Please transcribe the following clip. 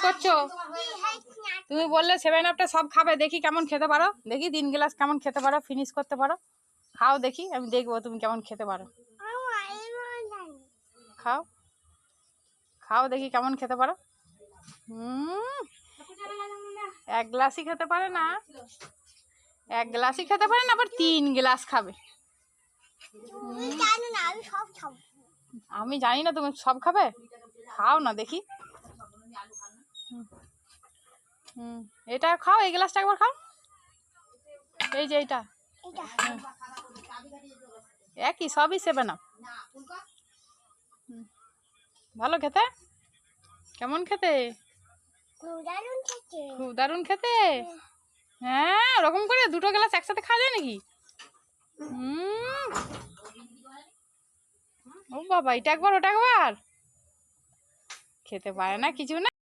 করছো? তুমি বললে 7 আপটা সব খাবে, দেখি কেমন খেতে পারো, দেখি 3 গ্লাস কেমন খেতে পারো, ফিনিশ করতে পারো। খাও দেখি, আমি দেখবো তুমি কেমন খেতে পারো। খাও খাও দেখি কেমন খেতে পারো। 1 গ্লাসই খেতে পারে না, 1 গ্লাসই খেতে পারে না, আবার 3 গ্লাস খাবে। আমি জানি না তুমি সব খাবে, খাও না দেখি। এটা খাও, এই গ্লাসটা একবার খাও, এই যে এইটা একই, সবই 7 আপ। ভালো খেতে, কেমন খেতে? খুব দারুণ খেতে। হ্যাঁ, ওরকম করে 2টো গ্লাস একসাথে খাওয়া যায় নাকি? ও বাবা, এটা একবার ওটা একবার, খেতে পারে না কিছু না।